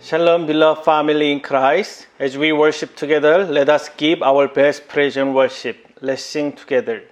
Shalom, beloved family in Christ. As we worship together, let us give our best praise and worship. Let's sing together.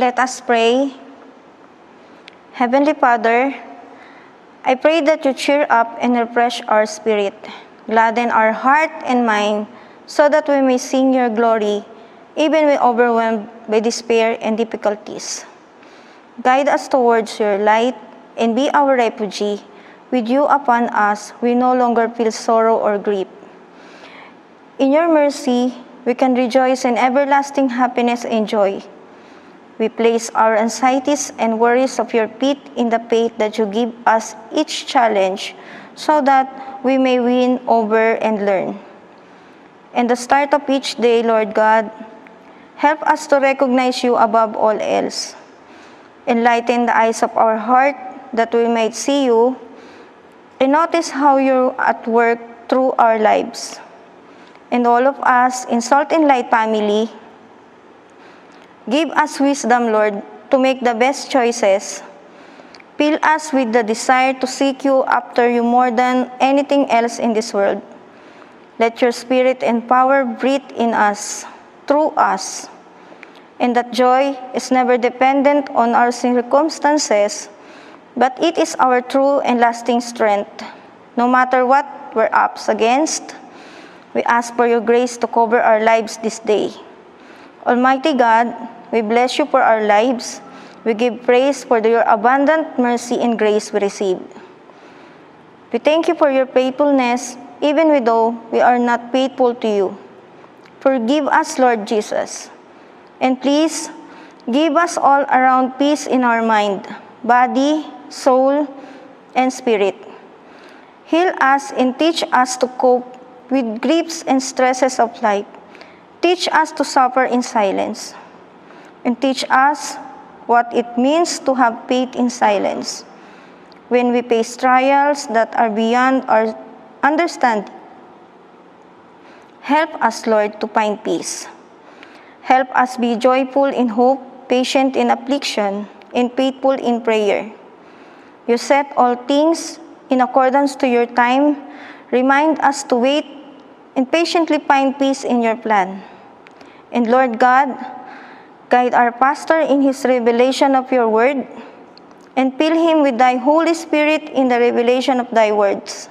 Let us pray. Heavenly Father, I pray that you cheer up and refresh our spirit, gladden our heart and mind, so that we may sing your glory, even when overwhelmed by despair and difficulties. Guide us towards your light and be our refuge. With you upon us, we no longer feel sorrow or grief. In your mercy, we can rejoice in everlasting happiness and joy. We place our anxieties and worries of your feet in the faith that you give us each challenge so that we may win over and learn. And the start of each day, Lord God, help us to recognize you above all else. Enlighten the eyes of our heart that we might see you and notice how you're at work through our lives. And all of us in Solteenlaït family, give us wisdom, Lord, to make the best choices. Fill us with the desire to seek you after you more than anything else in this world. Let your spirit and power breathe in us, through us. And that joy is never dependent on our circumstances, but it is our true and lasting strength. No matter what we're up against, we ask for your grace to cover our lives this day. Almighty God, we bless you for our lives. We give praise for your abundant mercy and grace we receive. We thank you for your faithfulness, even though we are not faithful to you. Forgive us, Lord Jesus. And please, give us all around peace in our mind, body, soul, and spirit. Heal us and teach us to cope with griefs and stresses of life. Teach us to suffer in silence. And teach us what it means to have faith in silence when we face trials that are beyond our understanding. Help us, Lord, to find peace. Help us be joyful in hope, patient in affliction, and faithful in prayer. You set all things in accordance to your time. Remind us to wait and patiently find peace in your plan. And Lord God, guide our pastor in his revelation of your word, and fill him with thy Holy Spirit in the revelation of thy words.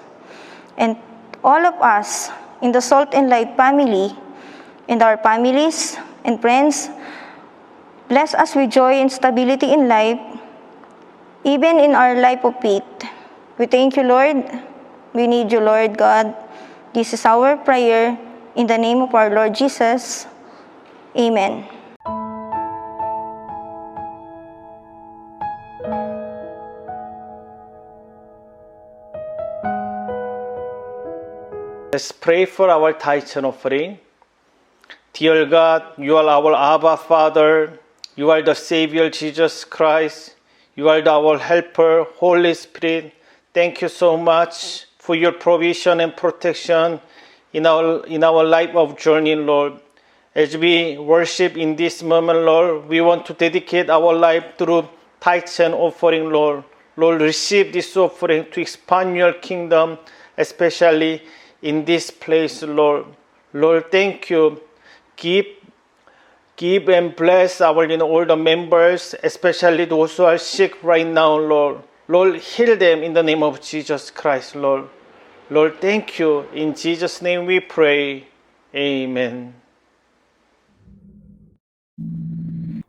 And all of us in the Solteenlaït family, and our families and friends, bless us with joy and stability in life, even in our life of faith. We thank you, Lord. We need you, Lord God. This is our prayer in the name of our Lord Jesus. Amen. Let's pray for our tithes and offering. Dear God, you are our Abba Father. You are the Savior, Jesus Christ. You are our helper, Holy Spirit. Thank you so much for your provision and protection in our life of journey, Lord. As we worship in this moment, Lord, we want to dedicate our life through tithes and offering, Lord. Lord, receive this offering to expand your kingdom, especially in this place, Lord. Lord, thank you. Give and bless our all the members, especially those who are sick right now, Lord. Lord, heal them in the name of Jesus Christ, Lord. Lord, thank you. In Jesus' name we pray. Amen.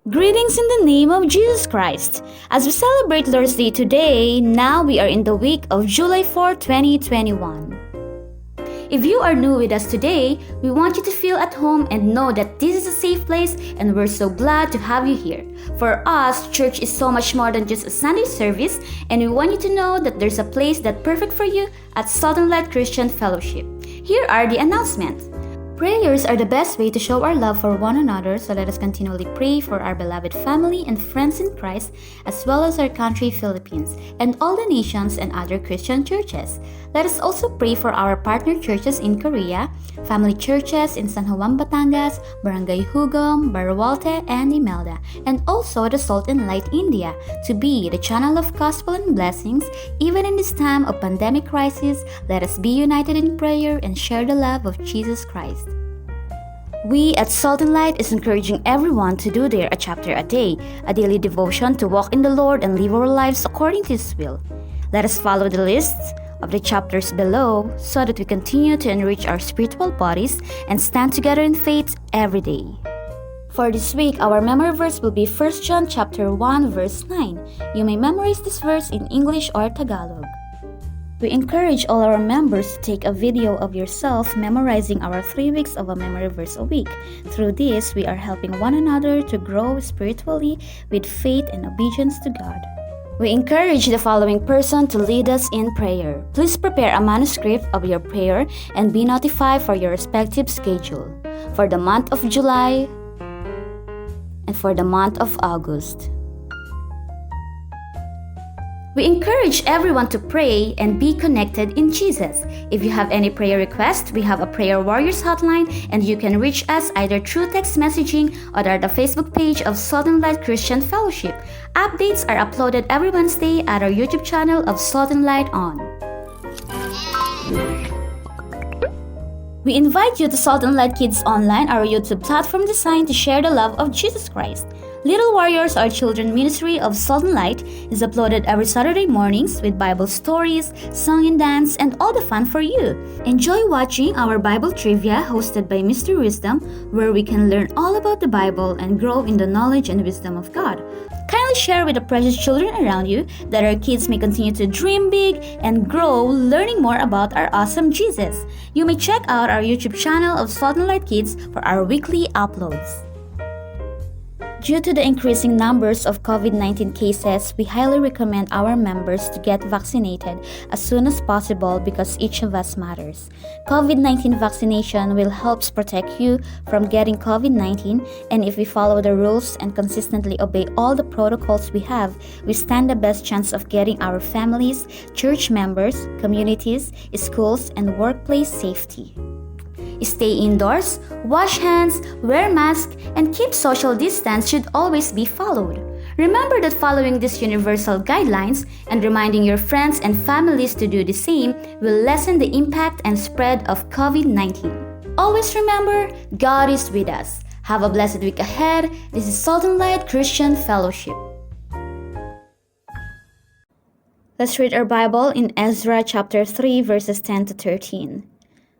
Greetings in the name of Jesus Christ. As we celebrate Lord's Day today, now we are in the week of July 4, 2021. If you are new with us today, we want you to feel at home and know that this is a safe place and we're so glad to have you here. For us, church is so much more than just a Sunday service, and we want you to know that there's a place that's perfect for you at Solteenlaït Christian Fellowship. Here are the announcements. Prayers are the best way to show our love for one another, so let us continually pray for our beloved family and friends in Christ, as well as our country, Philippines, and all the nations and other Christian churches. Let us also pray for our partner churches in Korea, family churches in San Juan, Batangas, Barangay Hugom, Barawalte, and Imelda, and also the Solteenlaït India, to be the channel of gospel and blessings. Even in this time of pandemic crisis, let us be united in prayer and share the love of Jesus Christ. We at Salt and Light is encouraging everyone to do a chapter a day, a daily devotion to walk in the Lord and live our lives according to His will. Let us follow the lists of the chapters below so that we continue to enrich our spiritual bodies and stand together in faith every day. For this week, our memory verse will be 1 John chapter 1 verse 9. You may memorize this verse in English or Tagalog. We encourage all our members to take a video of yourself memorizing our 3 weeks of a memory verse a week. Through this, we are helping one another to grow spiritually with faith and obedience to God. We encourage the following person to lead us in prayer. Please prepare a manuscript of your prayer and be notified for your respective schedule for the month of July and for the month of August. We encourage everyone to pray and be connected in Jesus. If you have any prayer requests, we have a Prayer Warriors hotline and you can reach us either through text messaging or at the Facebook page of Salt and Light Christian Fellowship. Updates are uploaded every Wednesday at our YouTube channel of Salt and Light On. We invite you to Salt and Light Kids Online, our YouTube platform designed to share the love of Jesus Christ. Little Warriors, our children ministry of Salt and Light, is uploaded every Saturday mornings with Bible stories, song and dance, and all the fun for you. Enjoy watching our Bible trivia hosted by Mr. Wisdom, where we can learn all about the Bible and grow in the knowledge and wisdom of God. Kindly share with the precious children around you that our kids may continue to dream big and grow, learning more about our awesome Jesus. You may check out our YouTube channel of Salt and Light Kids for our weekly uploads. Due to the increasing numbers of COVID-19 cases, we highly recommend our members to get vaccinated as soon as possible because each of us matters. COVID-19 vaccination will help protect you from getting COVID-19, and if we follow the rules and consistently obey all the protocols we have, we stand the best chance of getting our families, church members, communities, schools, and workplace safety. Stay indoors, wash hands, wear masks, and keep social distance should always be followed. Remember that following these universal guidelines and reminding your friends and families to do the same will lessen the impact and spread of COVID-19. Always remember, God is with us. Have a blessed week ahead. This is Salt and Light Christian Fellowship. Let's read our Bible in Ezra chapter 3 verses 10 to 13.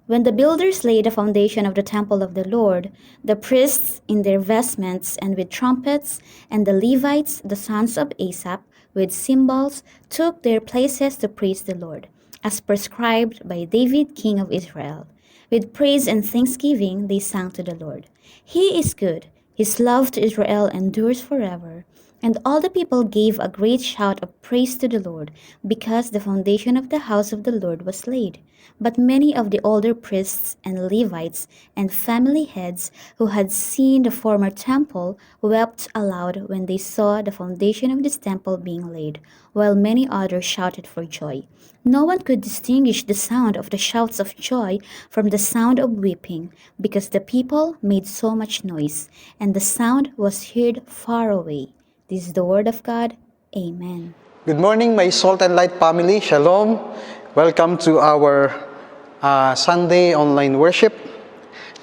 When the builders laid the foundation of the temple of the Lord, the priests in their vestments and with trumpets, and the Levites, the sons of Asaph, with cymbals, took their places to praise the Lord, as prescribed by David, king of Israel. With praise and thanksgiving they sang to the Lord. He is good, His love to Israel endures forever. And all the people gave a great shout of praise to the Lord, because the foundation of the house of the Lord was laid. But many of the older priests and Levites and family heads who had seen the former temple wept aloud when they saw the foundation of this temple being laid, while many others shouted for joy. No one could distinguish the sound of the shouts of joy from the sound of weeping, because the people made so much noise, and the sound was heard far away. This is the word of God. Amen. Good morning, my Salt and Light family. Shalom. Welcome to our Sunday online worship.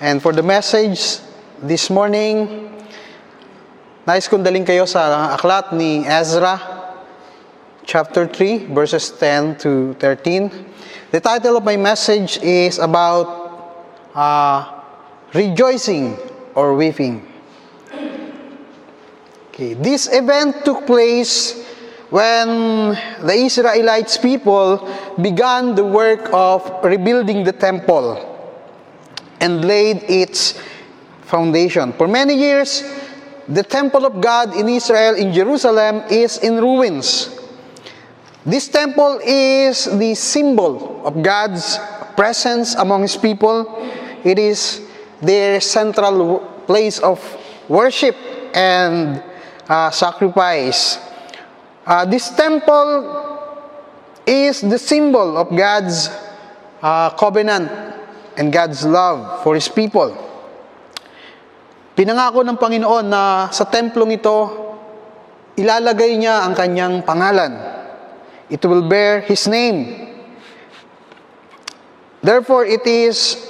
And for the message this morning, nais kong daling kayo sa aklat ni Ezra, chapter 3, verses 10 to 13. The title of my message is about rejoicing or weeping. Okay, this event took place when the Israelites people began the work of rebuilding the temple and laid its foundation. For many years, the temple of God in Israel, in Jerusalem, is in ruins. This temple is the symbol of God's presence among His people. It is their central place of worship and sacrifice. This temple is the symbol of God's covenant and God's love for His people. Pinangako ng Panginoon na sa templong ito, ilalagay niya ang kanyang pangalan. It will bear His name. Therefore, it is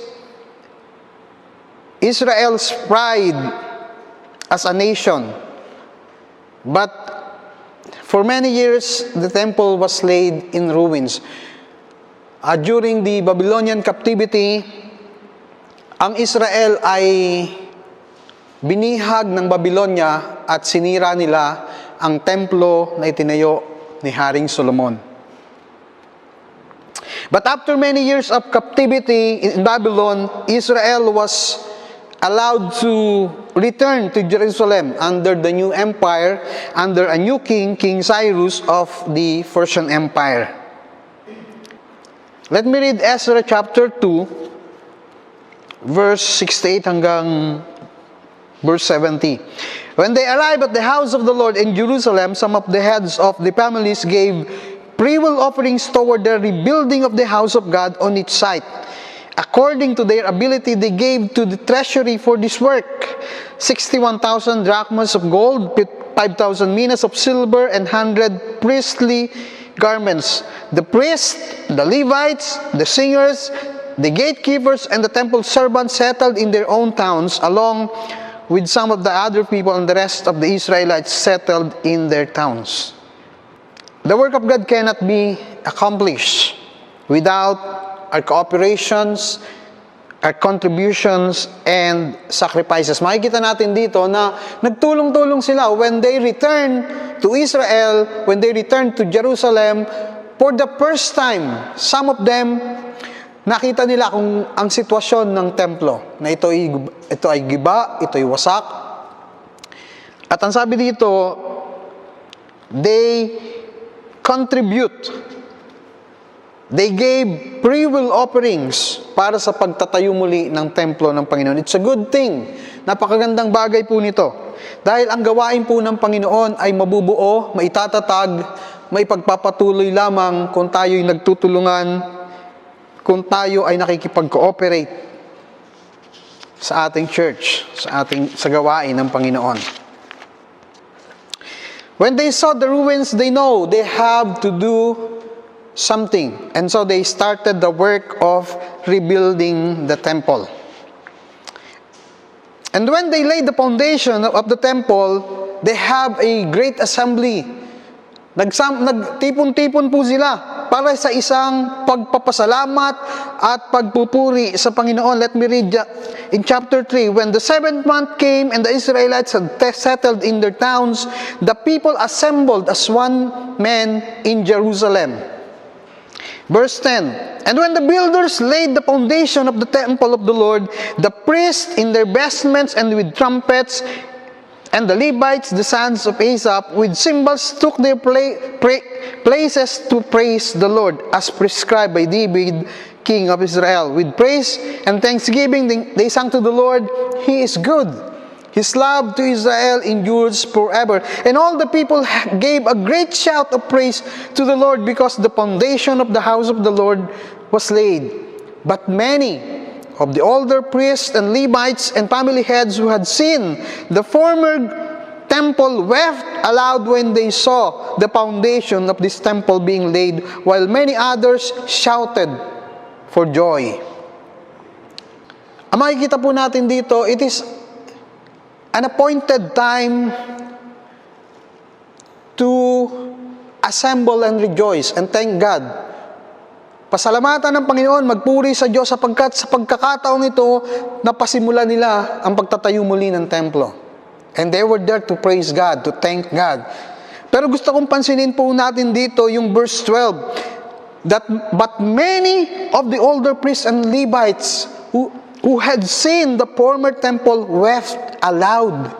Israel's pride as a nation. But for many years, the temple was laid in ruins. During the Babylonian captivity, ang Israel ay binihag ng Babylonia at sinira nila ang templo na itinayo ni Haring Solomon. But after many years of captivity in Babylon, Israel was allowed to return to Jerusalem under the new empire, under a new king, King Cyrus of the Persian Empire. Let me read Ezra chapter 2, verse 68 hanggang verse 70. When they arrived at the house of the Lord in Jerusalem, some of the heads of the families gave freewill offerings toward the rebuilding of the house of God on its site. According to their ability, they gave to the treasury for this work 61,000 drachmas of gold, 5,000 minas of silver, and 100 priestly garments. The priests, the Levites, the singers, the gatekeepers, and the temple servants settled in their own towns, along with some of the other people, and the rest of the Israelites settled in their towns. The work of God cannot be accomplished without our cooperations, our contributions, and sacrifices. Makikita natin dito na nagtulong-tulong sila when they return to Israel, when they return to Jerusalem, for the first time, some of them, nakita nila kung ang sitwasyon ng templo, na ito ay giba, ito ay wasak. At ang sabi dito, they contribute. They gave freewill offerings para sa pagtatayo muli ng templo ng Panginoon. It's a good thing. Napakagandang bagay po nito. Dahil ang gawain po ng Panginoon ay mabubuo, maitatatag, may pagpapatuloy lamang kung tayo'y nagtutulungan, kung tayo ay nakikipag-cooperate sa ating church, sa gawain ng Panginoon. When they saw the ruins, they know they have to do something. And so they started the work of rebuilding the temple. And when they laid the foundation of the temple, they have a great assembly. Nagtipon-tipon po sila para sa isang pagpapasalamat at pagpupuri sa Panginoon. Let me read in chapter 3. When the 7th month came and the Israelites had settled in their towns, the people assembled as one man in Jerusalem. Verse 10, and when the builders laid the foundation of the temple of the Lord, the priests in their vestments and with trumpets, and the Levites, the sons of Asaph, with cymbals took their places to praise the Lord, as prescribed by David, king of Israel. With praise and thanksgiving, they sang to the Lord, He is good. His love to Israel endures forever. And all the people gave a great shout of praise to the Lord because the foundation of the house of the Lord was laid. But many of the older priests and Levites and family heads who had seen the former temple wept aloud when they saw the foundation of this temple being laid, while many others shouted for joy. Ang makikita po natin dito, it is an appointed time to assemble and rejoice and thank God. Pasalamatan ng Panginoon, magpuri sa Diyos sapagkat sa pagkakataong ito, napasimula nila ang pagtatayo muli ng templo. And they were there to praise God, to thank God. Pero gusto kong pansinin po natin dito yung verse 12, but many of the older priests and Levites who had seen the former temple wept aloud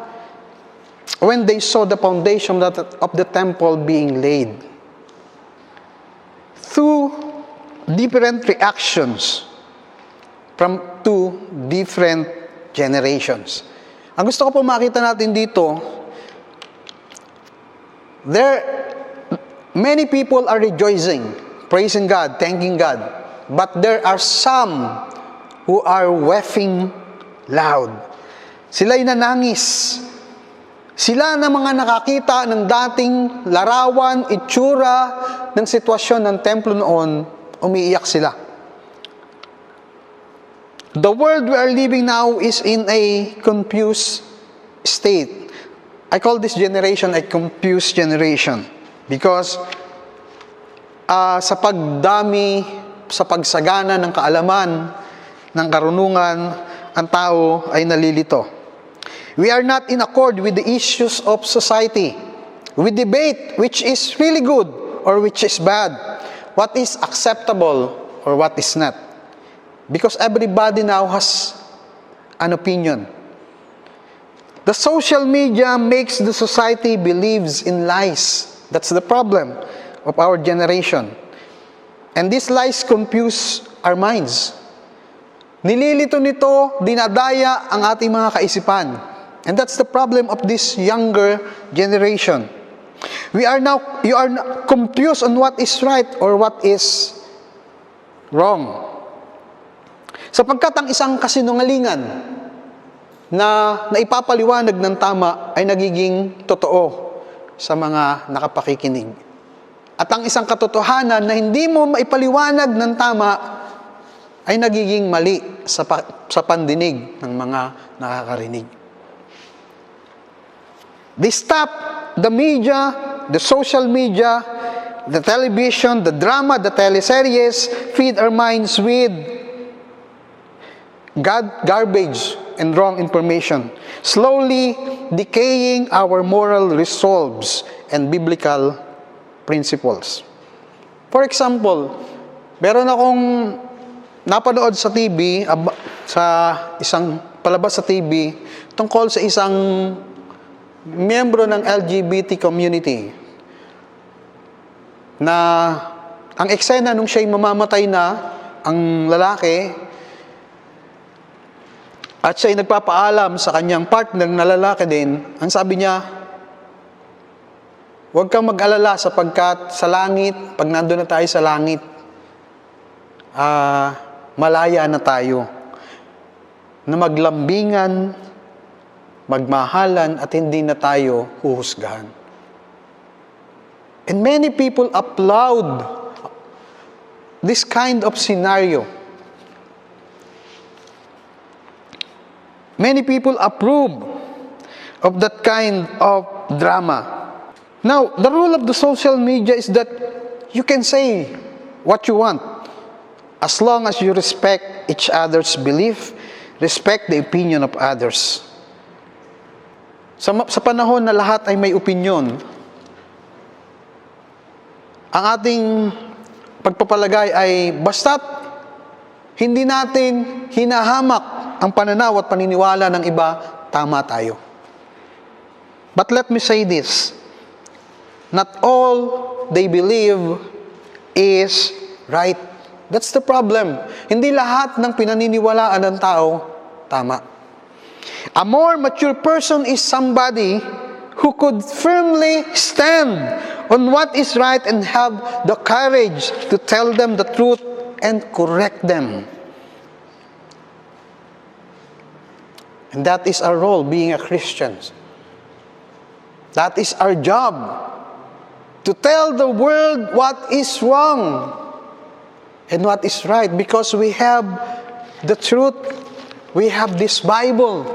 when they saw the foundation of the temple being laid. Through different reactions from two different generations. Ang gusto ko po makita natin dito, many people are rejoicing, praising God, thanking God, but there are some who are weeping loud. Sila'y nanangis. Sila na mga nakakita ng dating larawan, itsura ng sitwasyon ng templo noon, umiiyak sila. The world we are living now is in a confused state. I call this generation a confused generation because sa pagdami, sa pagsagana ng kaalaman, ng karunungan, ang tao ay nalilito. We are not in accord with the issues of society. We debate which is really good or which is bad, what is acceptable or what is not. Because everybody now has an opinion. The social media makes the society believes in lies. That's the problem of our generation. And these lies confuse our minds. Nililito nito, dinadaya ang ating mga kaisipan. And that's the problem of this younger generation. You are confused on what is right or what is wrong. Sapagkat ang isang kasinungalingan na naipapaliwanag ng tama ay nagiging totoo sa mga nakapakikinig. At ang isang katotohanan na hindi mo maipaliwanag ng tama ay nagiging mali sa pandinig ng mga nakakarinig. They stop the media, the social media, the television, the drama, the teleseries, feed our minds with garbage and wrong information, slowly decaying our moral resolves and biblical principles. For example, meron akong napanood sa TV, sa isang palabas sa TV, tungkol sa isang miyembro ng LGBT community na ang eksena nung siya'y mamamatay na, ang lalaki, at siya'y nagpapaalam sa kanyang partner na lalaki din, ang sabi niya, huwag kang mag-alala sapagkat sa langit, pag nandun na tayo sa langit, malaya na tayo na maglambingan, magmahalan, at hindi na tayo huhusgahan. And many people applaud this kind of scenario. Many people approve of that kind of drama. Now, the rule of the social media is that you can say what you want as long as you respect each other's belief, respect the opinion of others. Sa panahon na lahat ay may opinion, ang ating pagpapalagay ay basta't hindi natin hinahamak ang pananaw at paniniwala ng iba, tama tayo. But let me say this, not all they believe is right. That's the problem. Hindi lahat ng pinaniniwalaan ng tao, tama. A more mature person is somebody who could firmly stand on what is right and have the courage to tell them the truth and correct them. And that is our role being a Christian. That is our job, to tell the world what is wrong and what is right, because we have the truth, we have this Bible.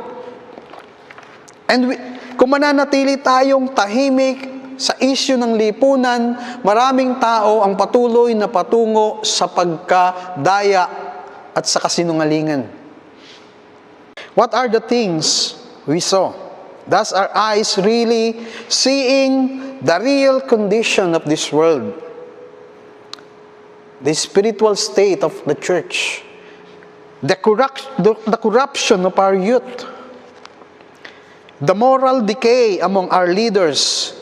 And kung mananatili tayong tahimik sa issue ng lipunan, maraming tao ang patuloy na patungo sa pagkadaya at sa kasinungalingan. What are the things we saw? Does our eyes really seeing the real condition of this world? The spiritual state of the church, the corruption of our youth, the moral decay among our leaders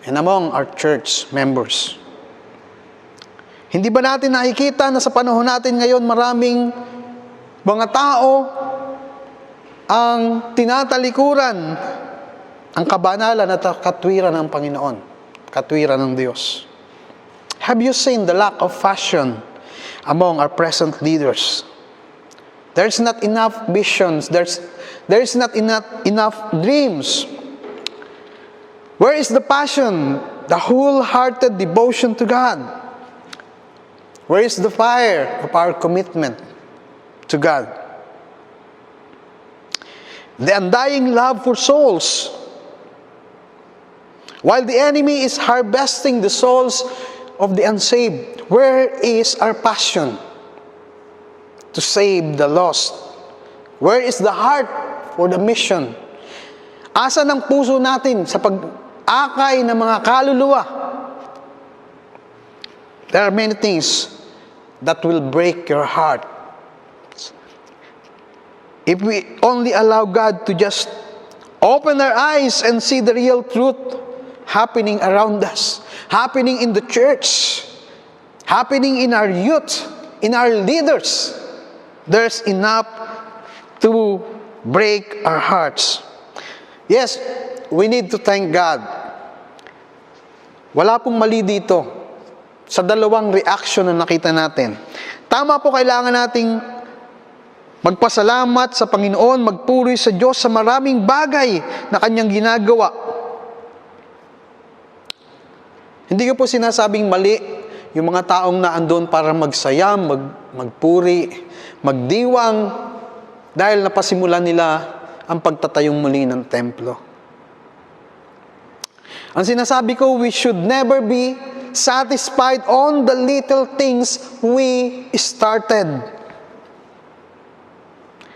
and among our church members. Hindi ba natin nakikita na sa panahon natin ngayon maraming mga tao ang tinatalikuran ang kabanalan at katwiran ng Panginoon, katwiran ng Diyos? Have you seen the lack of fashion among our present leaders? There's not enough visions. There's not enough dreams. Where is the passion, the wholehearted devotion to God? Where is the fire of our commitment to God? the undying love for souls. While the enemy is harvesting the souls of the unsaved, where is our passion to save the lost? Where is the heart for the mission? Asan ang puso natin sa pag-akay ng mga kaluluwa? There are many things that will break your heart. If we only allow God to just open our eyes and see the real truth happening around us, happening in the church, happening in our youth, in our leaders, there's enough to break our hearts. Yes, we need to thank God. Wala pong mali dito sa dalawang reaction na nakita natin. Tama po, kailangan nating magpasalamat sa Panginoon, magpuri sa Diyos sa maraming bagay na Kanyang ginagawa. Hindi ko po sinasabing mali yung mga taong naandun para magsaya, magpuri, magdiwang, dahil napasimulan nila ang pagtatayong muli ng templo. Ang sinasabi ko, we should never be satisfied on the little things we started.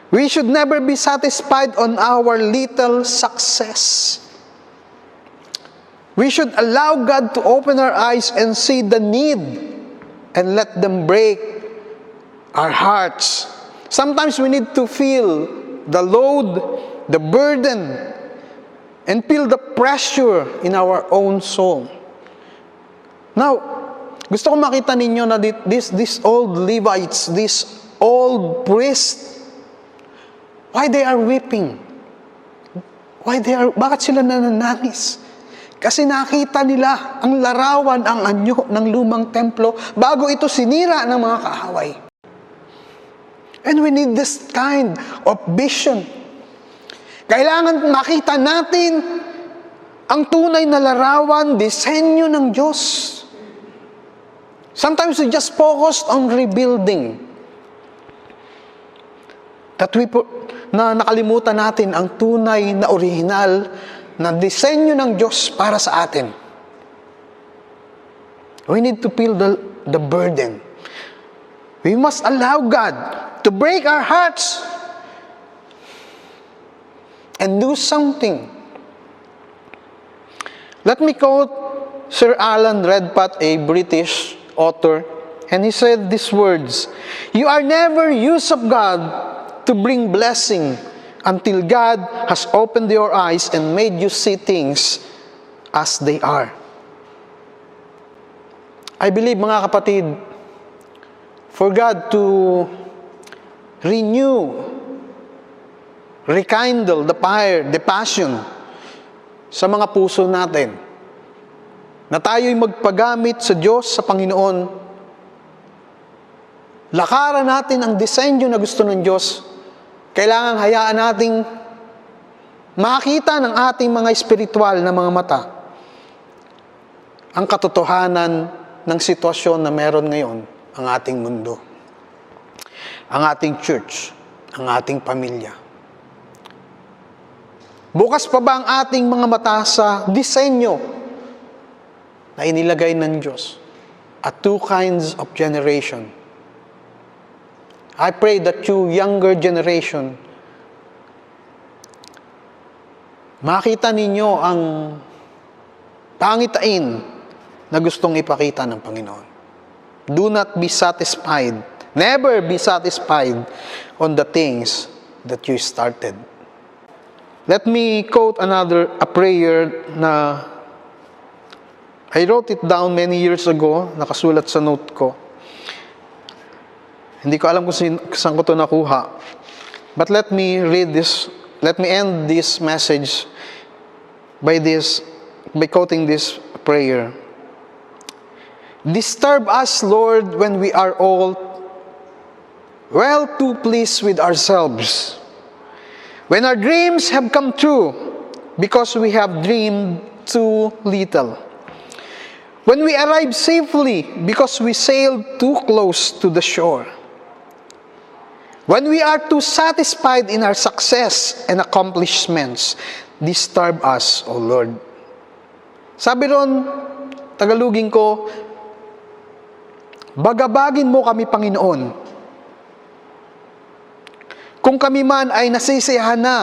We should never be satisfied on our little success. We should allow God to open our eyes and see the need and let them break our hearts. Sometimes we need to feel the load, the burden, and feel the pressure in our own soul. Now, gusto ko makita ninyo na these old Levites, these old priests, why they are weeping? Bakit sila nanananis? Kasi nakita nila ang larawan, ang anyo ng lumang templo bago ito sinira ng mga kaaway. And we need this kind of vision. Kailangan makita natin ang tunay na larawan, disenyo ng Diyos. Sometimes we just focused on rebuilding. Na nakalimutan natin ang tunay na original na disenyo ng Diyos para sa atin. We need to feel the burden. We must allow God to break our hearts and do something. Let me quote Sir Alan Redpath, a British author, and he said these words: "You are never used of God to bring blessing until God has opened your eyes and made you see things as they are." I believe, mga kapatid, for God to renew, rekindle the fire, the passion sa mga puso natin, na tayo'y magpagamit sa Diyos, sa Panginoon, lakaran natin ang disenyo na gusto ng Diyos. Kailangan hayaan nating makita ng ating mga espiritual na mga mata ang katotohanan ng sitwasyon na meron ngayon ang ating mundo, ang ating church, ang ating pamilya. Bukas pa ba ang ating mga mata sa disenyo na inilagay ng Diyos at two kinds of generation? I pray that you younger generation, makita ninyo ang pangitain na gustong ipakita ng Panginoon. Do not be satisfied. Never be satisfied on the things that you started. Let me quote a prayer na I wrote it down many years ago, nakasulat sa note ko. Hindi ko alam kung saan ko ito nakuha. But let me end this message by quoting this prayer. Disturb us, Lord, when we are all well too pleased with ourselves. When our dreams have come true because we have dreamed too little. When we arrive safely because we sailed too close to the shore. When we are too satisfied in our success and accomplishments, disturb us, O Lord. Sabi ron, Tagalogin ko, bagabagin mo kami, Panginoon. Kung kami man ay nasisiyahan na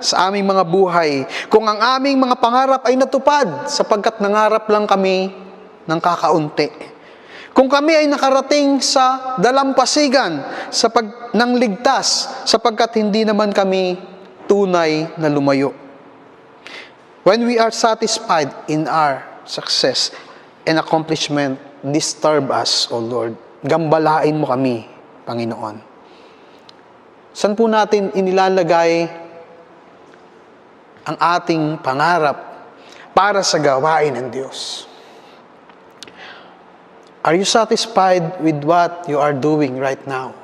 sa aming mga buhay, kung ang aming mga pangarap ay natupad, sapagkat nangarap lang kami ng kakaunti. Kung kami ay nakarating sa dalampasigan ng ligtas, sapagkat hindi naman kami tunay na lumayo. When we are satisfied in our success and accomplishment, disturb us, O Lord. Gambalain mo kami, Panginoon. Saan po natin inilalagay ang ating pangarap para sa gawain ng Diyos? Are you satisfied with what you are doing right now?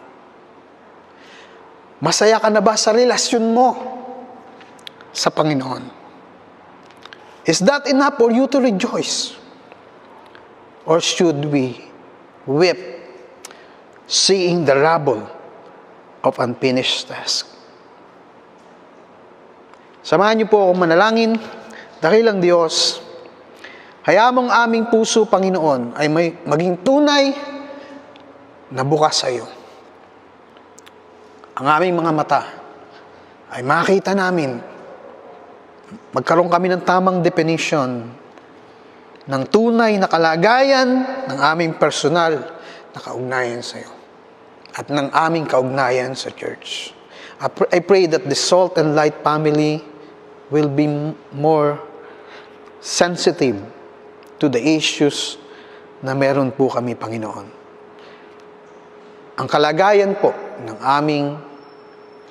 Masaya ka na ba sa relasyon mo sa Panginoon? Is that enough for you to rejoice? Or should we weep, seeing the rubble of unfinished task? Samahan niyo po akong manalangin. Dakilang Diyos, hayaan mong aming puso, Panginoon, ay maging tunay na bukas sa iyo. Ang aming mga mata ay makita namin, magkaroon kami ng tamang definition ng tunay na kalagayan ng aming personal na kaugnayan sa iyo at ng aming kaugnayan sa church. I pray that the Salt and Light family will be more sensitive to the issues na meron po kami, Panginoon. Ang kalagayan po ng aming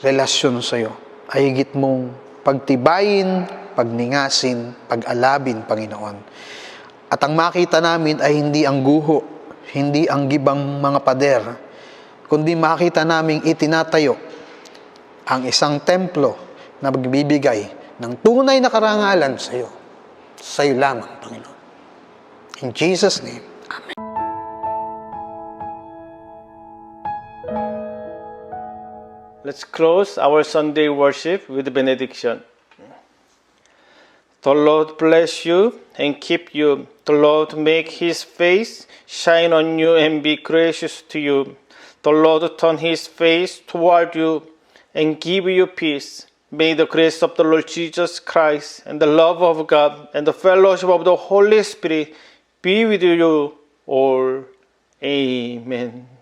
relasyon sa iyo ay higit mong pagtibayin, pagningasin, pag-alabin, Panginoon. At ang makita namin ay hindi ang guho, hindi ang gibang mga pader, kundi makita namin itinatayo ang isang templo na magbibigay ng tunay na karangalan sa iyo. Sa iyo lamang, Panginoon. In Jesus' name, Amen. Let's close our Sunday worship with benediction. The Lord bless you and keep you. The Lord make His face shine on you and be gracious to you. The Lord turn His face toward you and give you peace. May the grace of the Lord Jesus Christ and the love of God and the fellowship of the Holy Spirit be with you all. Amen.